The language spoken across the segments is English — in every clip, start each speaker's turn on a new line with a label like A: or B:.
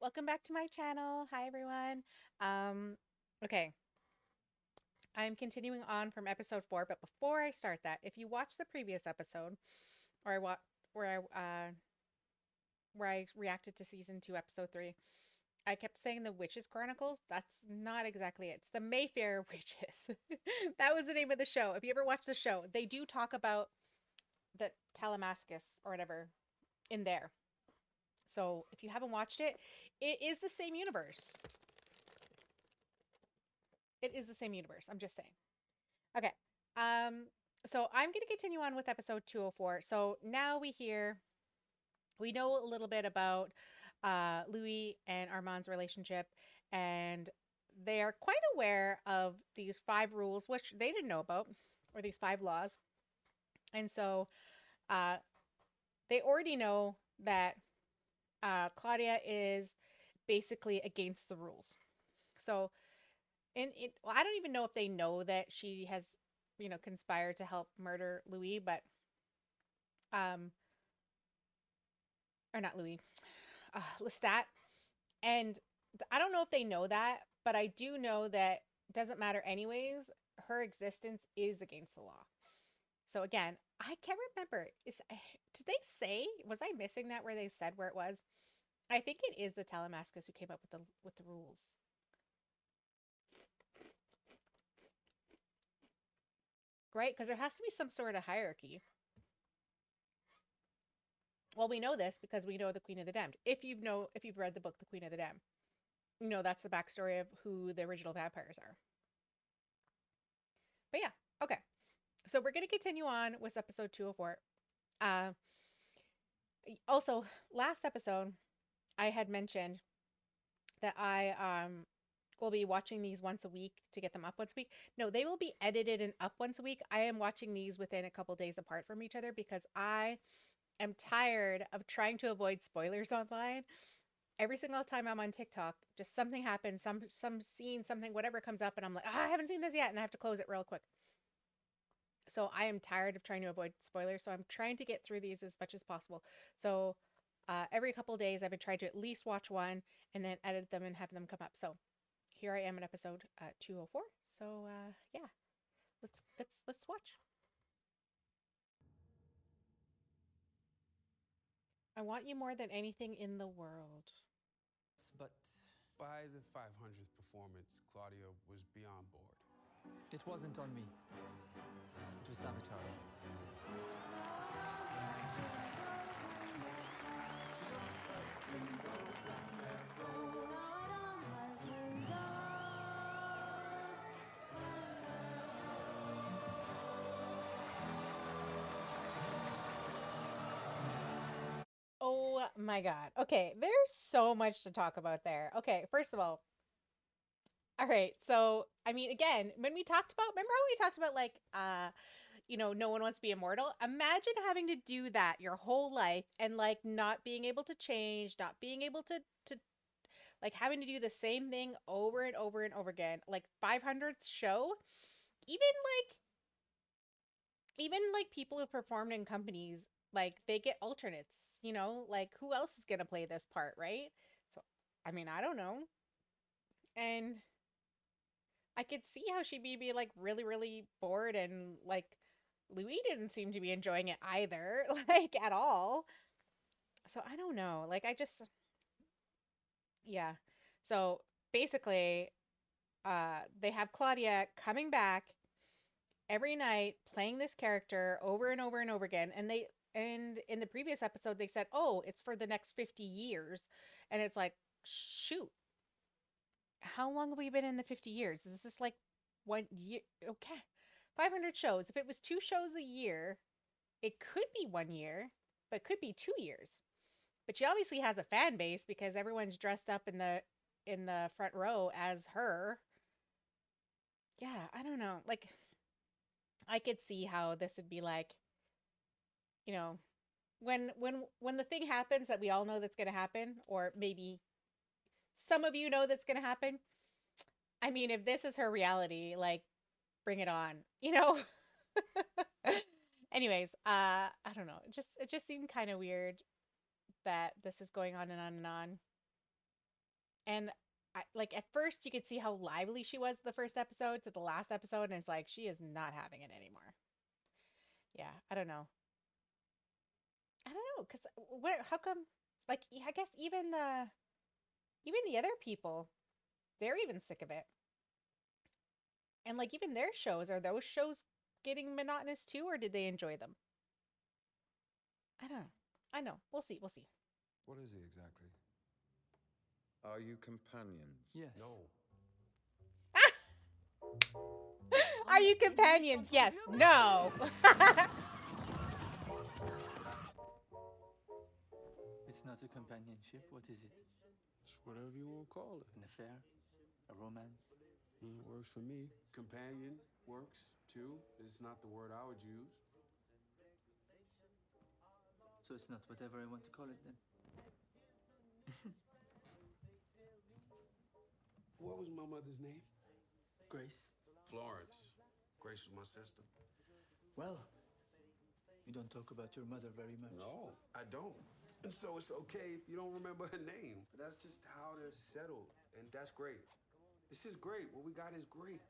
A: Welcome back to my channel. Hi, everyone. Okay, I'm continuing on from episode 4, but before I start that, if you watched the previous episode, or I wa- where I reacted to season 2, episode 3, I kept saying the Witches Chronicles. That's not exactly it. It's the Mayfair Witches. That was the name of the show. If you ever watch the show, they do talk about the Talamascus or whatever in there. So if you haven't watched it, it is the same universe. It is the same universe. I'm just saying. Okay. Um, so I'm going to continue on with episode 204. So now we know a little bit about Louis and Armand's relationship, and they are quite aware of these 5 rules, which they didn't know about, or these 5 laws. And so uh, they already know that Claudia is basically against the rules. So well, I don't even know if they know that she has, conspired to help murder Louis, but um, or not Louis, Lestat, and I don't know if they know that, but I do know that it doesn't matter anyways. Her existence is against the law. So again, I can't remember. Did they say? Was I missing that where they said where it was? I think it is the Talamascus who came up with the rules, right? Because there has to be some sort of hierarchy. Well, we know this because we know the Queen of the Damned. If you've read the book The Queen of the Damned, that's the backstory of who the original vampires are. But yeah, okay. So we're gonna continue on with episode 204. Uh, Also, last episode I had mentioned that I will be watching these once a week to get them up once a week. No, they will be edited and up once a week. I am watching these within a couple days apart from each other because I am tired of trying to avoid spoilers online. Every single time I'm on TikTok, just something happens, some scene, something, whatever comes up, and I'm like, I haven't seen this yet, and I have to close it real quick. So I am tired of trying to avoid spoilers. So I'm trying to get through these as much as possible. So every couple days, I've been trying to at least watch one and then edit them and have them come up. So here I am in episode 204. So yeah, let's watch. I want you more than anything in the world.
B: But
C: By the 500th performance, Claudia was beyond bored.
B: it wasn't on me. It was sabotage.
A: Oh my God. Okay, there's so much to talk about there. Okay, first of all right. So, I mean, again, when we talked about, remember how we talked about like, no one wants to be immortal? Imagine having to do that your whole life and like not being able to change, not being able to like having to do the same thing over and over and over again. Like 500th show, even like even people who performed in companies, like they get alternates, like who else is going to play this part, right? So, I mean, I don't know. And I could see how she'd be like really, really bored, and like Louis didn't seem to be enjoying it either, like at all. So I don't know. Like I just yeah. So basically, they have Claudia coming back every night playing this character over and over and over again. And in the previous episode they said, "Oh, it's for the next 50 years." And it's like, "Shoot. How long have we been in the 50 years? Is this like 1 year? Okay. 500 shows. If it was 2 shows a year, it could be 1 year, but it could be 2 years." But she obviously has a fan base because everyone's dressed up in the front row as her. Yeah, I don't know. Like I could see how this would be like, you know, when the thing happens that we all know that's going to happen, or maybe some of you know that's going to happen. I mean, if this is her reality, like bring it on, you know? Anyways, I don't know. It just seemed kind of weird that this is going on and on and on. And like at first you could see how lively she was the first episode to the last episode, and it's like she is not having it anymore. Yeah, I don't know. I don't know because what? How come? Like I guess even the other people, they're even sick of it. And like even their shows, are those shows getting monotonous too, or did they enjoy them? I don't know. I know. We'll see. We'll see.
D: What is he exactly? Are you companions?
B: Yes.
C: No.
A: Are you companions? Yes. No.
B: It's not a companionship. What is it?
C: It's whatever you want to call it.
B: An affair? A romance?
C: Works for me. Companion works too. It's not the word I would use.
B: So it's not whatever I want to call it then?
C: What was my mother's name?
B: Grace?
C: Florence. Grace was my sister.
B: Well, you don't talk about your mother very much.
C: No, I don't. And so it's okay if you don't remember her name. But that's just how they're settled. And that's great. This is great. What we got is great.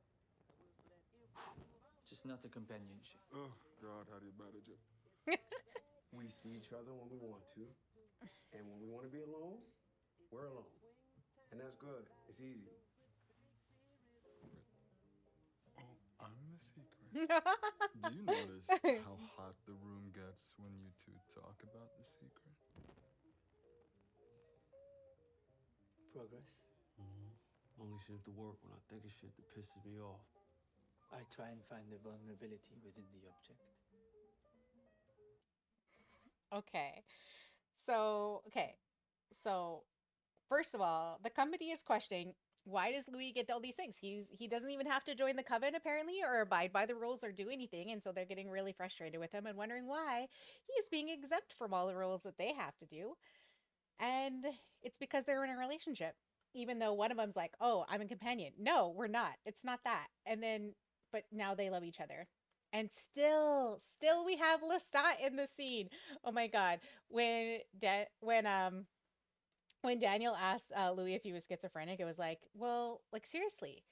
B: Just not a companionship.
C: Oh, God, how do you manage it? We see each other when we want to. And when we want to be alone, we're alone. And that's good. It's easy.
D: Oh, I'm the secret. Do you notice how hot the room gets when you two talk about the secret?
B: Progress?
C: Only seems to work when I think of shit that pisses me off.
B: I try and find the vulnerability within the object.
A: Okay. Okay. So, first of all, the company is questioning, why does Louis get all these things? He doesn't even have to join the coven apparently, or abide by the rules, or do anything, and so they're getting really frustrated with him and wondering why he is being exempt from all the rules that they have to do. And it's because they're in a relationship. Even though one of them's like, "Oh, I'm a companion." No, we're not. It's not that. And then but now they love each other. And still we have Lestat in the scene. Oh my god. When Daniel asked Louis if he was schizophrenic, it was like, well, like seriously,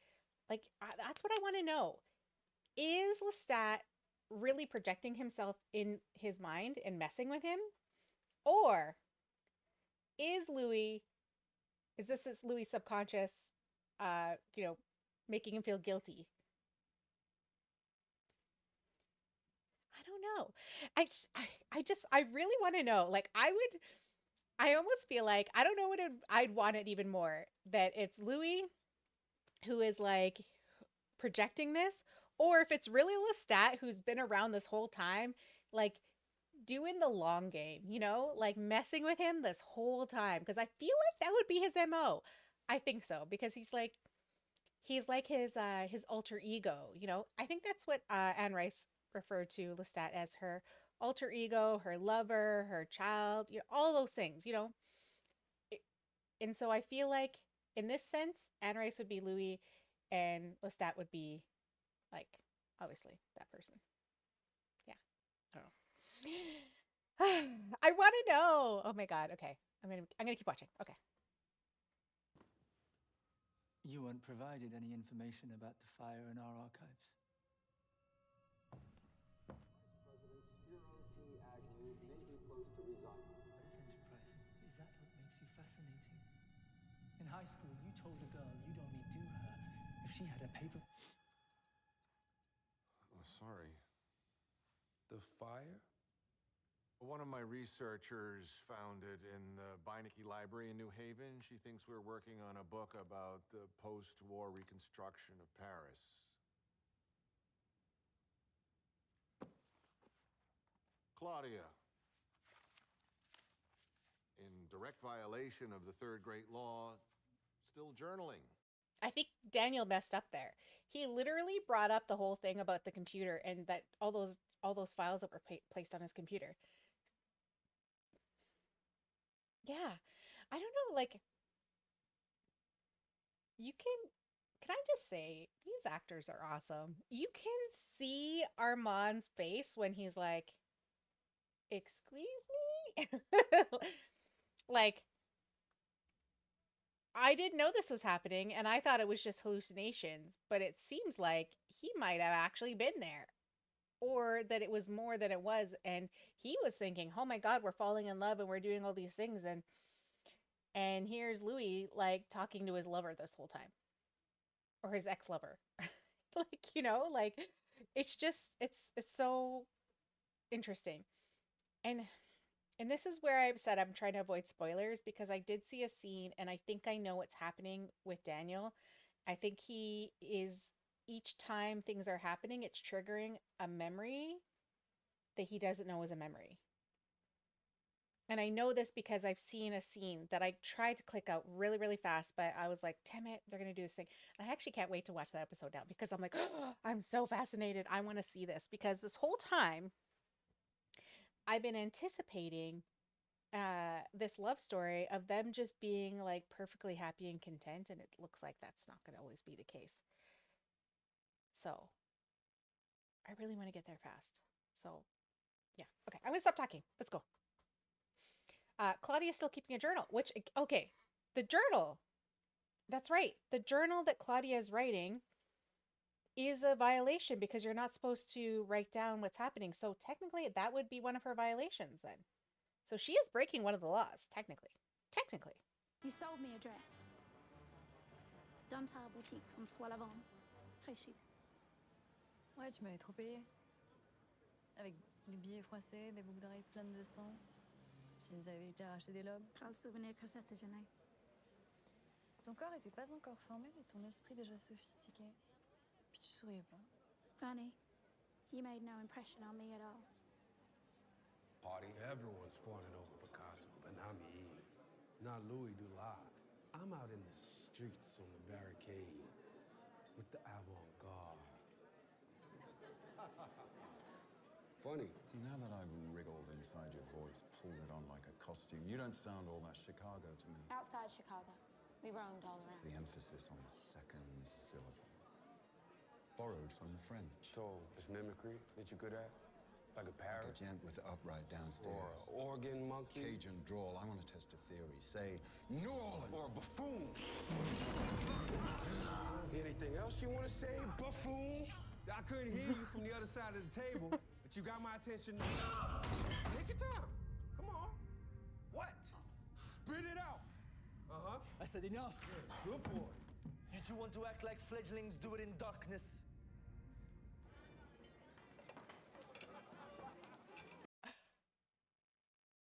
A: like that's what I want to know. Is Lestat really projecting himself in his mind and messing with him, or is Louis? Is this is Louis' subconscious, you know, making him feel guilty? I don't know. I really want to know. Like, I almost feel like I don't know what I'd want it even more that it's Louis who is like projecting this, or if it's really Lestat who's been around this whole time, like doing the long game, like messing with him this whole time. Because I feel like that would be his MO. I think so because he's like his alter ego. I think that's what Anne Rice referred to Lestat as, her alter ego, her lover, her child, all those things. And so I feel like in this sense, Anne Rice would be Louis, and Lestat would be like obviously that person. Yeah, I don't know. I want to know. Oh my god. Okay, I'm gonna keep watching. Okay.
B: You weren't provided any information about the fire in our archives. But it's enterprising. Is that what makes you fascinating? In high school, you told a girl you'd only do her if she had a paper.
D: Oh, sorry.
C: The fire?
E: One of my researchers found it in the Beinecke Library in New Haven. She thinks we're working on a book about the post-war reconstruction of Paris. Claudia, in direct violation of the third great law, still journaling.
A: I think Daniel messed up there. He literally brought up the whole thing about the computer and that all those files that were placed on his computer. Yeah. I don't know, like can I just say these actors are awesome. You can see Armand's face when he's like, "Excuse me?" Like I didn't know this was happening, and I thought it was just hallucinations, but it seems like he might have actually been there, or that it was more than it was, and he was thinking, "Oh my God, we're falling in love and we're doing all these things," and here's Louis like talking to his lover this whole time, or his ex-lover, like like it's so interesting, and And this is where I've said I'm trying to avoid spoilers because I did see a scene and I think I know what's happening with Daniel. I think he is, each time things are happening, it's triggering a memory that he doesn't know is a memory. And I know this because I've seen a scene that I tried to click out really, really fast, but I was like, damn it, they're going to do this thing. And I actually can't wait to watch that episode now because I'm like, oh, I'm so fascinated. I want to see this because this whole time I've been anticipating this love story of them just being like perfectly happy and content, and it looks like that's not going to always be the case. So I really want to get there fast. So yeah, okay, I'm gonna stop talking. Let's go. Claudia's still keeping a journal, which, okay, the journal, that's right, the journal that Claudia is writing is a violation because you're not supposed to write down what's happening. So technically that would be one of her violations then. So she is breaking one of the laws, technically. Technically.
F: You sold me a dress. Dans ta boutique, comme soit la vente. Très chic.
G: Ouais, tu m'avais trop payé. Avec des billets froissés, des boucles d'oreilles pleines de sang. S'ils avaient été arracher des lobes.
F: Quel souvenir que ça te gênait.
G: Ton corps était pas encore formé, mais ton esprit déjà sophistiqué. Puis tu souriais pas.
F: Funny. You made no impression on me at all.
C: Party. Everyone's fawning over Picasso, but not me. Not Louis Dulac. I'm out in the streets on the barricades with the avant-garde. Funny.
D: See, now that I've wriggled inside your voice, pulled it on like a costume, you don't sound all that Chicago to me.
F: Outside Chicago, we roamed all
D: It's
F: around.
D: the emphasis on the second syllable. Borrowed from the French.
C: So, is mimicry that you're good at? Like a
D: Like
C: parrot?
D: a gent with the upright
C: Or
D: downstairs.
C: an organ monkey?
D: Cajun drawl. I want to test a theory. Say, New Orleans.
C: Or a buffoon? Anything else you want to say, buffoon? I couldn't hear you from the other side of the table, but you got my attention. Take your time. Come on. What? Spit it out. Uh-huh.
B: I said enough.
C: Good boy.
B: You two want to act like fledglings do it in darkness.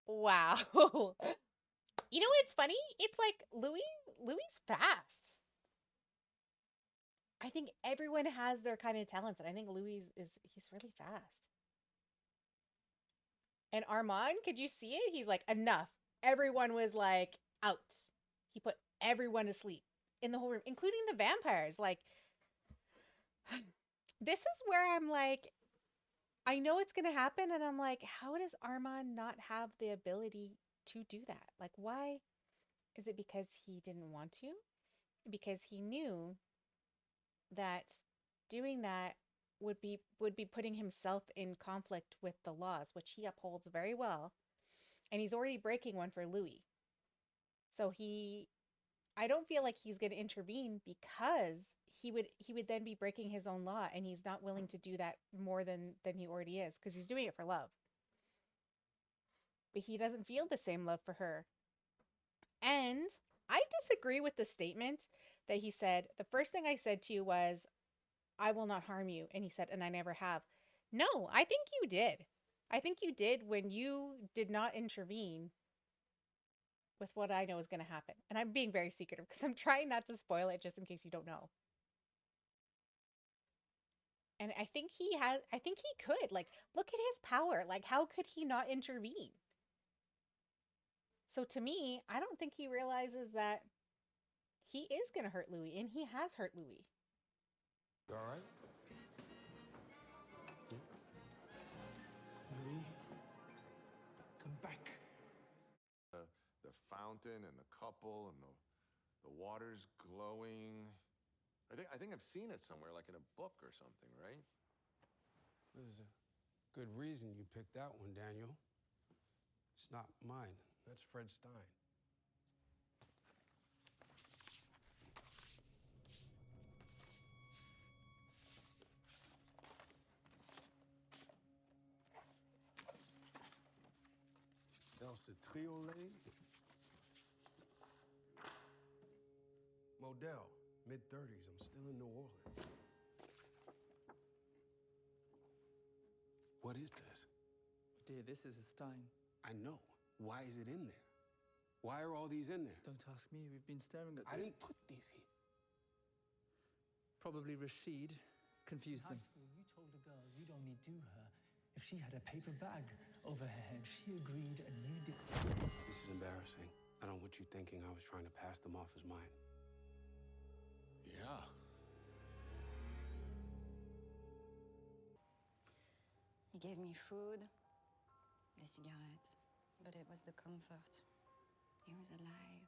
A: Wow. You know what's funny? It's like Louis fast. I think everyone has their kind of talents, and I think he's really fast. And Armand, could you see it? He's like, enough. Everyone was like out. He put everyone to sleep in the whole room, including the vampires. Like, this is where I'm like, I know it's gonna happen, and I'm like, how does Armand not have the ability to do that? Like, why? Is it because he didn't want to? Because he knew that doing that would be putting himself in conflict with the laws, which he upholds very well, and he's already breaking one for Louis. So I don't feel like he's going to intervene because he would then be breaking his own law, and he's not willing to do that more than he already is because he's doing it for love. But he doesn't feel the same love for her. And I disagree with the statement that he said, the first thing I said to you was, I will not harm you. And he said, and I never have. No, I think you did. I think you did when you did not intervene with what I know is going to happen. And I'm being very secretive because I'm trying not to spoil it just in case you don't know. And I think he could. Like, look at his power. Like, how could he not intervene? So to me, I don't think he realizes that he is going to hurt Louis, and he has hurt Louis.
C: You all right?
B: Louis, come back.
E: The fountain and the couple and the water's glowing. I think I've seen it somewhere, like in a book or something, right?
C: There's a good reason you picked that one, Daniel. It's not mine. That's Fred Stein. c'est triolet. Model, mid-30s. I'm still in New Orleans. What is this?
B: Dear, this is a stein.
C: I know. Why is it in there? Why are all these in there?
B: Don't ask me. We've been staring at
C: I
B: this.
C: didn't put these here.
B: Probably Rashid confused
H: In
B: them.
H: high school, you told a girl you'd only do her if she had a paper bag over her head. She agreed and you did.
C: This is embarrassing. I don't want you thinking I was trying to pass them off as mine. Yeah.
G: He gave me food, the cigarette, but it was the comfort. He was alive.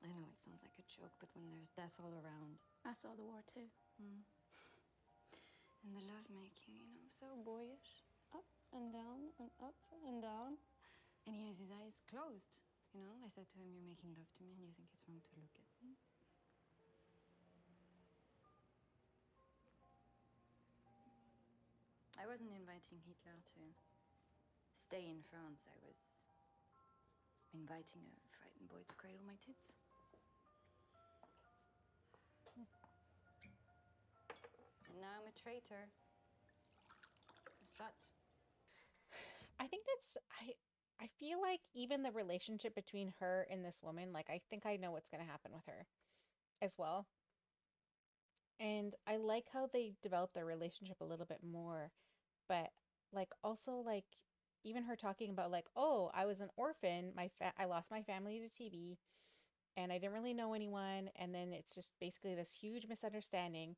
G: I know it sounds like a joke, but when there's death all around.
F: I saw the war too.
G: And the lovemaking, you know, so boyish. Up and down and up and down. And he has his eyes closed, you know? I said to him, you're making love to me and you think it's wrong to look at me. I wasn't inviting Hitler to stay in France. I was inviting a frightened boy to cradle my tits. And now I'm a traitor. A slut.
A: I think I feel like even the relationship between her and this woman, like I think I know what's going to happen with her as well. And I like how they develop their relationship a little bit more, but like also like even her talking about like, oh, I was an orphan, I lost my family to TB and I didn't really know anyone, and then it's just basically this huge misunderstanding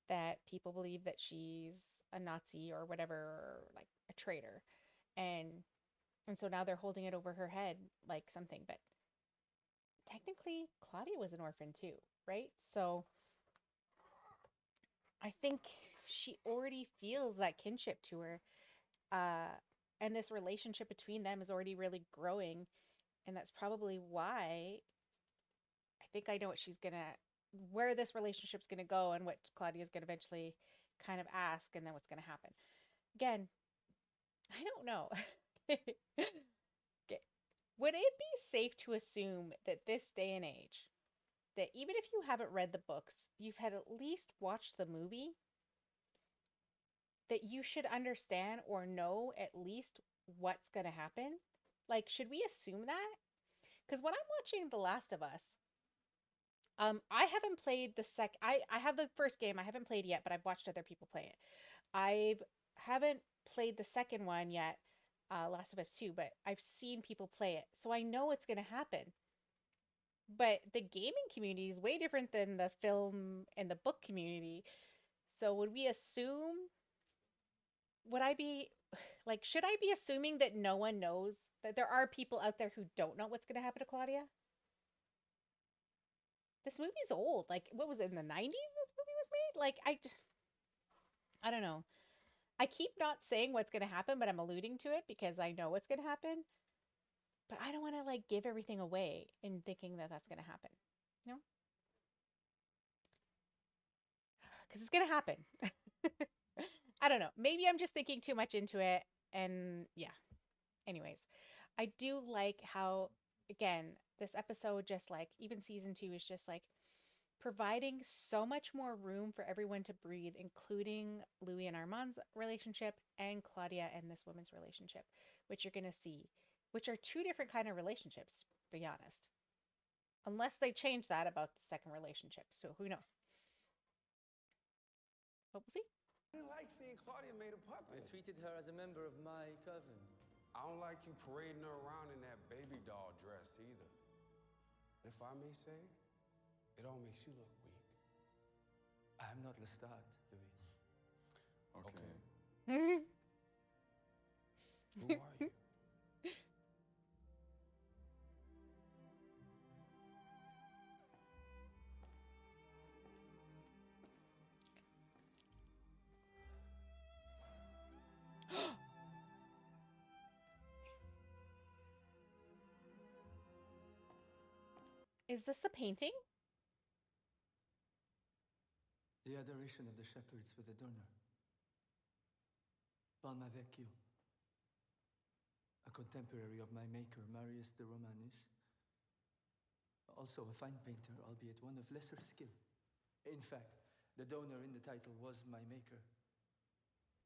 A: that people believe that she's a Nazi or whatever, or like a traitor. And so now they're holding it over her head like something, but technically Claudia was an orphan too, right? So I think she already feels that kinship to her. And this relationship between them is already really growing. And that's probably why I think I know where this relationship's gonna go and what Claudia's gonna eventually kind of ask and then what's gonna happen. Again, I don't know. Okay. Would it be safe to assume that this day and age, that even if you haven't read the books, you've had at least watched the movie, that you should understand or know at least what's going to happen? Like, should we assume that? Because when I'm watching The Last of Us, I haven't played I have the first game. I haven't played yet, but I've watched other people play it. I haven't played the second one yet, Last of Us 2, but I've seen people play it. So I know what's going to happen. But the gaming community is way different than the film and the book community. So would we assume, should I be assuming that no one knows, that there are people out there who don't know what's going to happen to Claudia? This movie's old. Like, what was it, in the 90s this movie was made? Like, I don't know. I keep not saying what's going to happen, but I'm alluding to it because I know what's going to happen. But I don't want to, like, give everything away in thinking that that's going to happen. You know? Because it's going to happen. I don't know. Maybe I'm just thinking too much into it. And yeah. Anyways, I do like how, again, this episode just like, even season 2 is just like providing so much more room for everyone to breathe, including Louis and Armand's relationship and Claudia and this woman's relationship, which you're going to see, which are two different kind of relationships, to be honest. Unless they change that about the second relationship. So who knows? But we'll see.
C: I didn't like seeing Claudia made a
I: I
C: puppet.
I: treated her as a member of my coven.
C: I don't like you parading her around in that baby doll dress either. If I may say, it all makes you look weak.
I: I am not Lestat, Louis.
D: Okay.
C: Who are you?
A: Is this the painting?
B: The adoration of the shepherds with the donor. Palma vecchio. a contemporary of my maker, Marius de Romanus. Also a fine painter, albeit one of lesser skill. In fact, the donor in the title was my maker.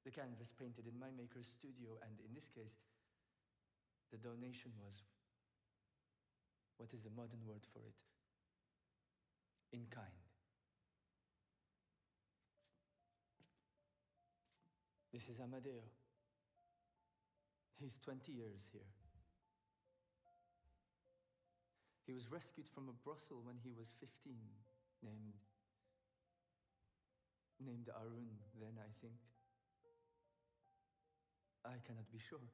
B: The canvas painted in my maker's studio, and in this case, the donation was, what is the modern word for it? In kind. This is Amadeo. He's 20 years here. He was rescued from a brothel when he was 15, named Arun then, I think. I cannot be sure.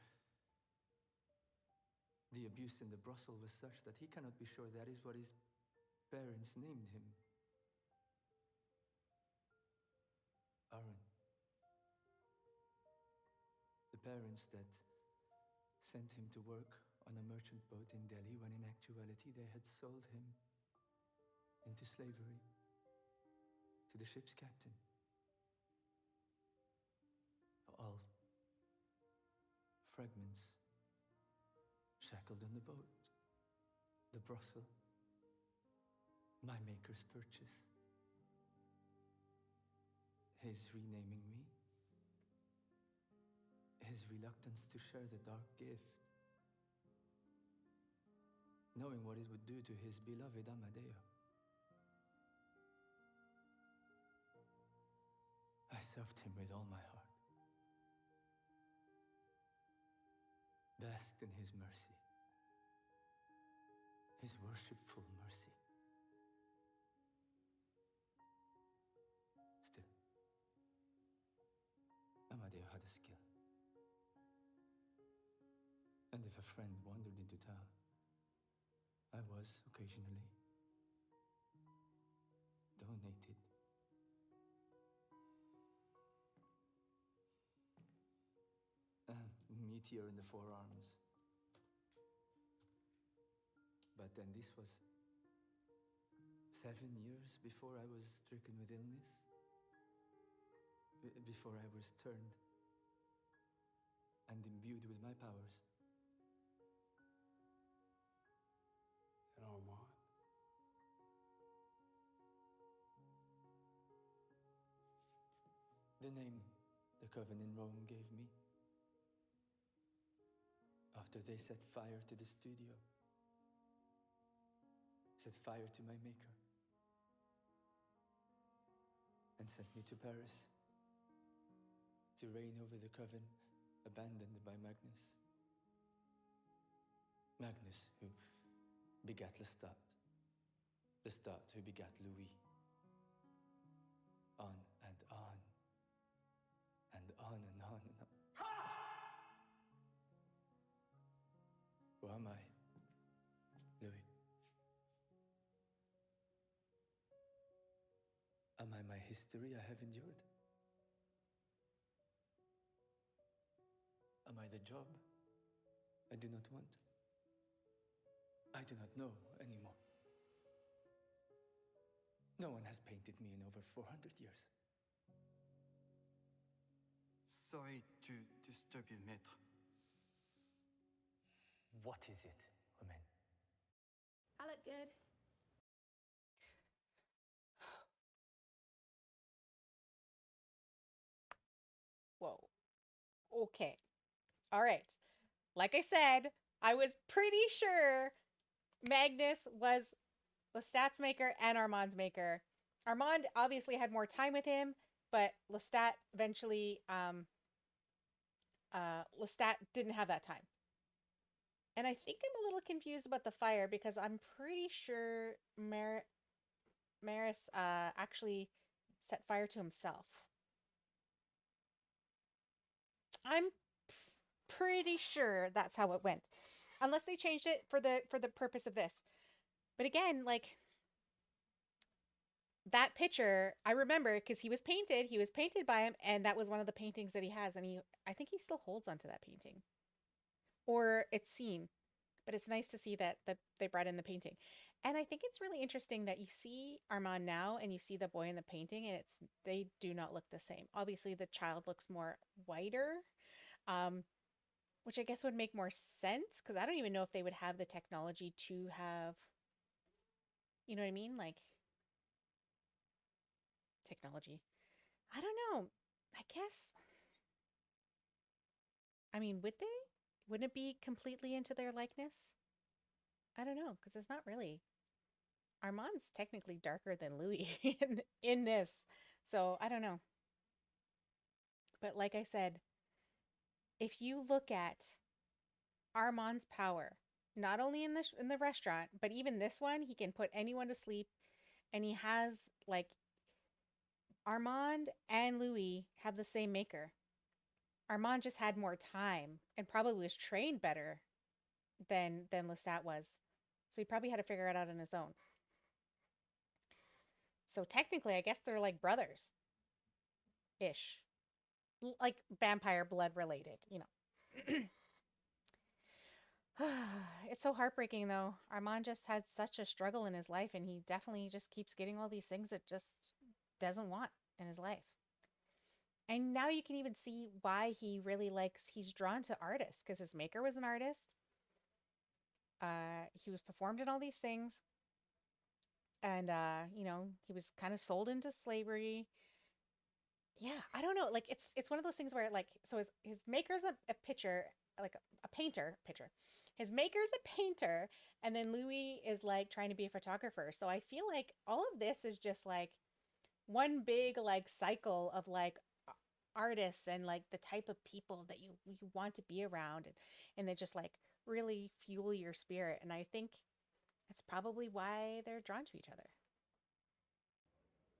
B: The abuse in the brothel was such that he cannot be sure that is what his parents named him. Arun. The parents that sent him to work on a merchant boat in Delhi when in actuality they had sold him into slavery to the ship's captain. All fragments shackled on the boat, the brothel, my maker's purchase, his renaming me, his reluctance to share the dark gift, knowing what it would do to his beloved Amadeo. I served him with all my heart, basked in his mercy, his worshipful mercy. Still, Amadeo had a skill. And if a friend wandered into town, I was occasionally donated. A meteor in the forearms. But then this was 7 years before I was stricken with illness, before I was turned and imbued with my powers.
C: And Armand?
B: The name the coven in Rome gave me, after they set fire to the studio, set fire to my maker, and sent me to Paris to reign over the coven abandoned by Magnus. Magnus, who begat Lestat, Lestat, who begat Louis. On and on, and on and on and on. Who am I, Louis? Am I my history I have endured? Am I the job I do not want? I do not know anymore. No one has painted me in over 400 years.
J: Sorry to disturb you, Maître. What is it, Romain?
F: I look good.
A: Whoa. Okay. All right. Like I said, I was pretty sure Magnus was Lestat's maker and Armand's maker. Armand obviously had more time with him, but Lestat eventually, Lestat didn't have that time. And I think I'm a little confused about the fire because I'm pretty sure Maris actually set fire to himself. I'm pretty sure that's how it went, unless they changed it for the purpose of this. But again, like, that picture I remember because he was painted by him, and that was one of the paintings that he has, and I think he still holds onto that painting, or it's seen. But it's nice to see that they brought in the painting. And I think it's really interesting that you see Armand now and you see the boy in the painting, and they do not look the same. Obviously the child looks more whiter. which I guess would make more sense because I don't even know if they would have the technology to have, you know what I mean? Like technology. I don't know. I guess, I mean, would they? Wouldn't it be completely into their likeness? I don't know because it's not really. Armand's technically darker than Louis in this. So I don't know. But like I said, if you look at Armand's power, not only in the restaurant, but even this one, he can put anyone to sleep, and he has like Armand and Louis have the same maker. Armand just had more time and probably was trained better than Lestat was. So he probably had to figure it out on his own. So technically, I guess they're like brothers ish. Like vampire blood related, you know. It's so heartbreaking though. Armand just had such a struggle in his life and he definitely just keeps getting all these things that just doesn't want in his life. And now you can even see why he's drawn to artists because his maker was an artist. He was performed in all these things. And, you know, he was kind of sold into slavery. Yeah, I don't know. Like, it's one of those things where, like, so his maker's a pitcher, like a painter, pitcher. His maker's a painter, and then Louis is, like, trying to be a photographer. So I feel like all of this is just, like, one big, like, cycle of, like, artists and, like, the type of people that you want to be around. And they just, like, really fuel your spirit. And I think that's probably why they're drawn to each other.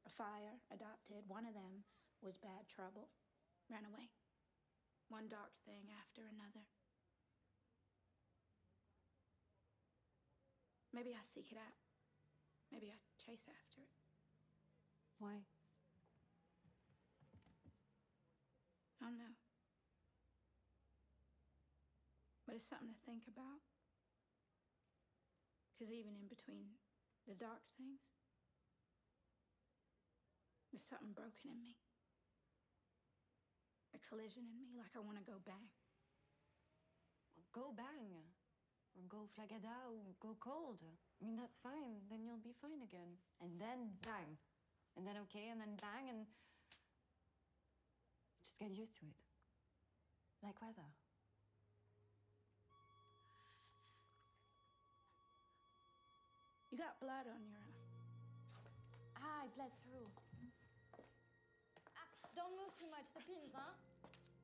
F: A fire, adopted, one of them was bad trouble. Ran away. One dark thing after another. Maybe I seek it out. Maybe I chase after it.
G: Why?
F: I don't know. But it's something to think about. Because even in between the dark things, there's something broken in me. A collision in me, like I want to go bang.
G: Go bang. Or go flagada or go cold. I mean, that's fine. Then you'll be fine again. And then bang. And then okay, and then bang, and just get used to it. Like weather.
F: You got blood on your...
G: I bled through. Don't move too much, the pins, huh?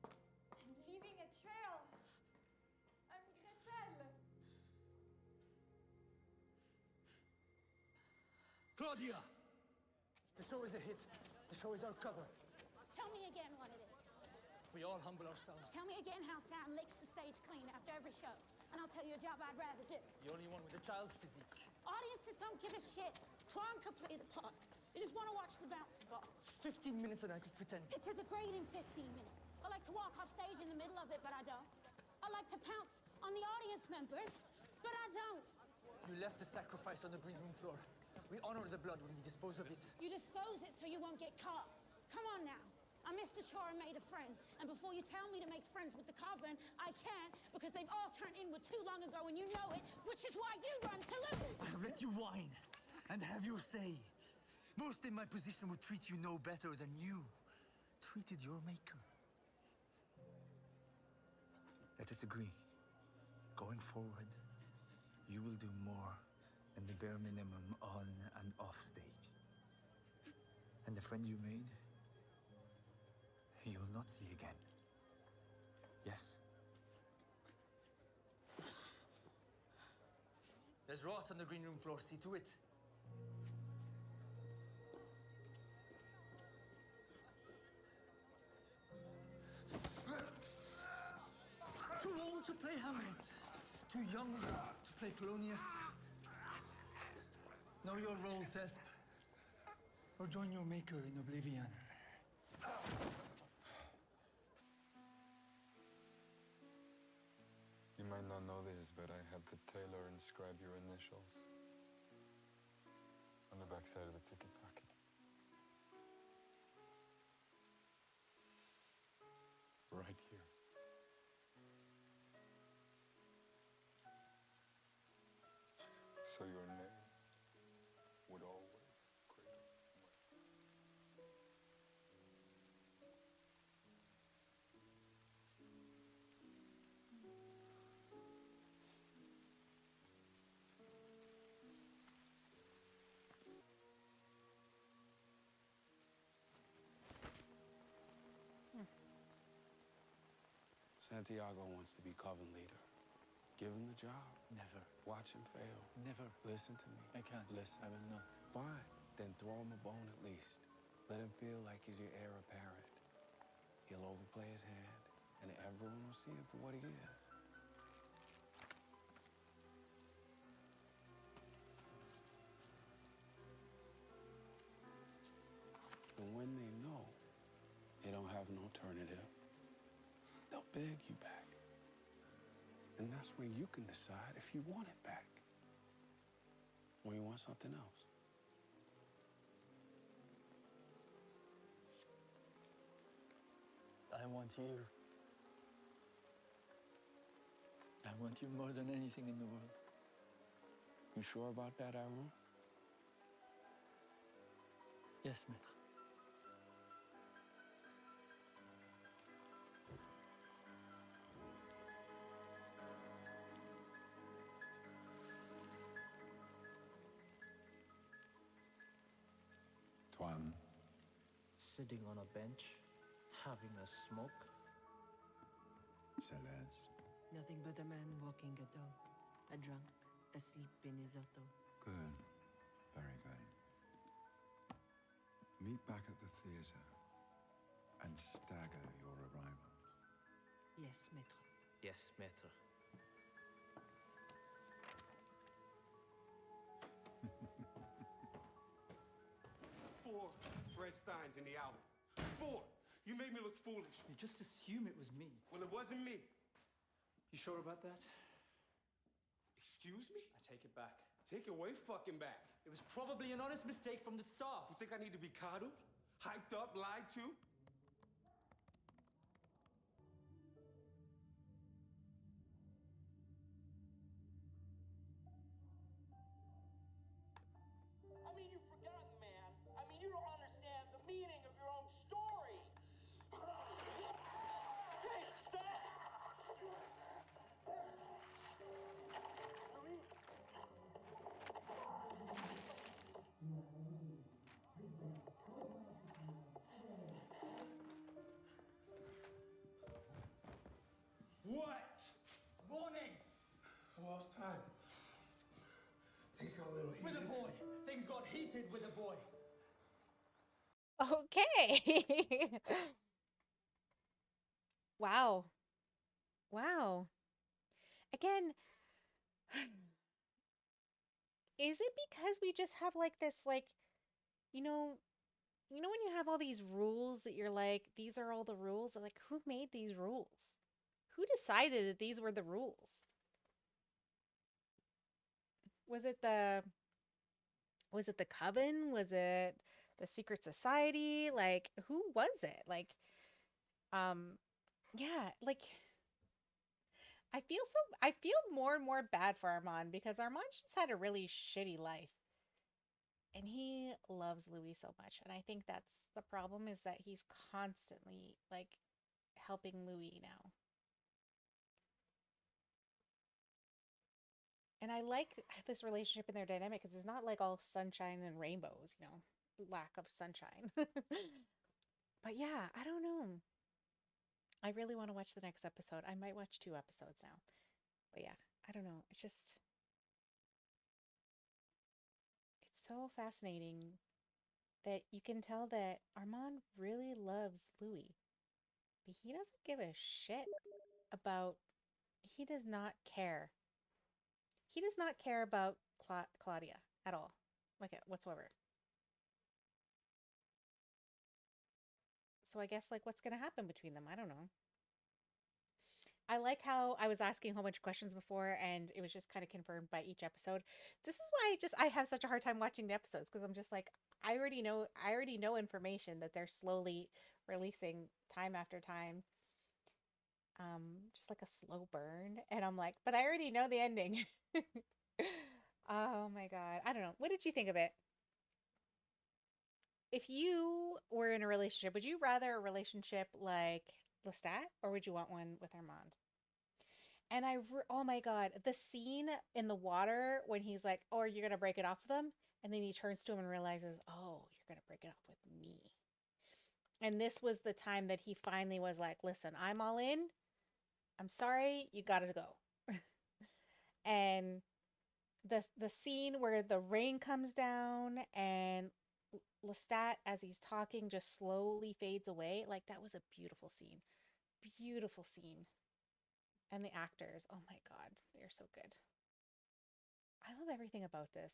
G: I'm leaving a trail. I'm Gretel.
B: Claudia! The show is a hit. The show is our cover.
F: Tell me again what it is.
B: We all humble ourselves.
F: Tell me again how Sam licks the stage clean after every show. And I'll tell you a job I'd rather do.
B: The only one with a child's physique.
F: Audiences don't give a shit. Twan could play the part. They just want to watch the bouncing ball.
B: It's 15 minutes and I could pretend.
F: It's a degrading 15 minutes. I like to walk off stage in the middle of it, but I don't. I like to pounce on the audience members, but I don't.
B: You left the sacrifice on the green room floor. We honor the blood when we dispose of it.
F: You dispose it so you won't get caught. Come on now. I missed a chore and made a friend. And before you tell me to make friends with the coven, I can't because they've all turned inward too long ago and you know it, which is why you run to lose.
K: I'll let you whine and have your say. Most in my position would treat you no better than you treated your maker.
B: Let us agree. Going forward, you will do more than the bare minimum on and off stage. And the friend you made, you will not see again. Yes? There's rot on the green room floor, see to it.
K: Too old to play Hamlet. Too young to play Polonius. Know your role, Thesp. Or join your maker in oblivion.
D: You might not know this, but I had the tailor inscribe your initials on the back side of the ticket pocket. Right here.
L: Santiago wants to be coven leader. Give him the job.
H: Never.
L: Watch him fail.
H: Never.
L: Listen to me.
H: I can't.
L: Listen.
H: I will not.
L: Fine. Then throw him a bone at least. Let him feel like he's your heir apparent. He'll overplay his hand, and everyone will see him for what he is. And when they know they don't have an alternative, they'll beg you back. And that's where you can decide if you want it back or you want something else.
H: I want you. I want you more than anything in the world.
L: You sure about that, Aaron?
H: Yes, maître.
L: Tuan.
M: Sitting on a bench, having a smoke.
L: Celeste.
N: Nothing but a man walking a dog, a drunk, asleep in his auto.
O: Good. Very good. Meet back at the theater and stagger your arrivals.
N: Yes, maître.
M: Yes, maître.
C: Four Fred Steins in the album. 4. You made me look foolish.
H: You just assume it was me.
C: Well, it wasn't me.
H: You sure about that?
C: Excuse me?
H: I take it back.
C: Take it way fucking back.
H: It was probably an honest mistake from the start.
C: You think I need to be coddled? Hyped up? Lied to?
P: I mean, you've forgotten, man. I mean, you don't understand the meaning of your own story. Hey, stop!
C: What?
H: Morning!
C: I lost time. Things got a little heated.
H: With a boy. Things got heated with a boy.
A: Okay. Wow. Wow. Again, is it because we just have like this, like, when you have all these rules that you're like, these are all the rules? Like, who made these rules? Who decided that these were the rules? Was it the coven? Was it the secret society? Like, who was it? Like, yeah, like, I feel more and more bad for Armand because Armand just had a really shitty life. And he loves Louis so much. And I think that's the problem, is that he's constantly like helping Louis now. And I like this relationship and their dynamic because it's not like all sunshine and rainbows, lack of sunshine. But yeah, I don't know. I really want to watch the next episode. I might watch 2 episodes now. But yeah, I don't know. It's so fascinating that you can tell that Armand really loves Louis. But he doesn't give a shit about, he does not care. He does not care about Claudia at all, like whatsoever. So I guess, like, what's going to happen between them? I don't know. I like how I was asking a whole bunch of questions before, and it was just kind of confirmed by each episode. This is why I have such a hard time watching the episodes, because I'm just like, I already know information that they're slowly releasing time after time. Just like a slow burn. And I'm like, but I already know the ending. Oh my God. I don't know. What did you think of it? If you were in a relationship, would you rather a relationship like Lestat, or would you want one with Armand? And oh my God, the scene in the water when he's like, oh, you're going to break it off with them? And then he turns to him and realizes, oh, you're going to break it off with me. And this was the time that he finally was like, listen, I'm all in. I'm sorry, you gotta go. And the scene where the rain comes down and Lestat, as he's talking, just slowly fades away. Like, that was a beautiful scene. Beautiful scene. And the actors, oh my god, they're so good. I love everything about this.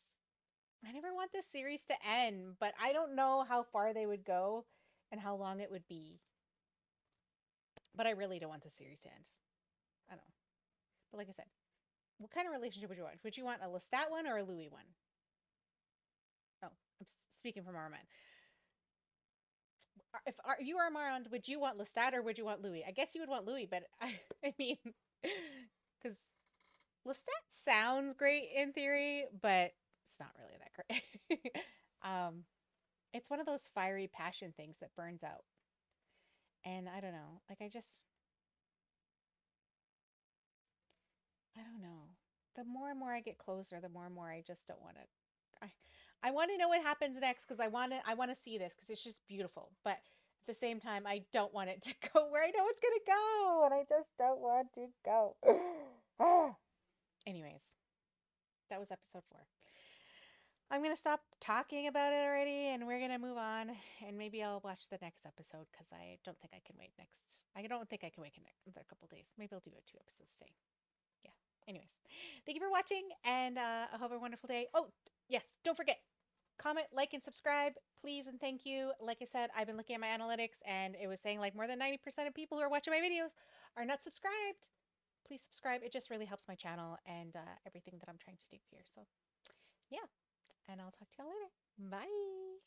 A: I never want this series to end, but I don't know how far they would go and how long it would be. But I really don't want the series to end. I don't know. But like I said, what kind of relationship would you want? Would you want a Lestat one or a Louis one? Oh, I'm speaking from Armand. If you are Armand, would you want Lestat or would you want Louis? I guess you would want Louis, but I mean, because Lestat sounds great in theory, but it's not really that great. It's one of those fiery passion things that burns out. And I don't know. Like, I don't know. The more and more I get closer, the more and more I just don't want to. I want to know what happens next because I want to see this because it's just beautiful. But at the same time, I don't want it to go where I know it's gonna go, and I just don't want to go. Anyways, that was episode 4. I'm gonna stop talking about it already, and we're gonna move on. And maybe I'll watch the next episode because I don't think I can wait next. I don't think I can wait a couple days. Maybe I'll do it 2 episodes today. Yeah. Anyways, thank you for watching, and I hope a wonderful day. Oh, yes, don't forget, comment, like, and subscribe, please, and thank you. Like I said, I've been looking at my analytics, and it was saying like more than 90% of people who are watching my videos are not subscribed. Please subscribe. It just really helps my channel and everything that I'm trying to do here. So, yeah, and I'll talk to y'all later. Bye.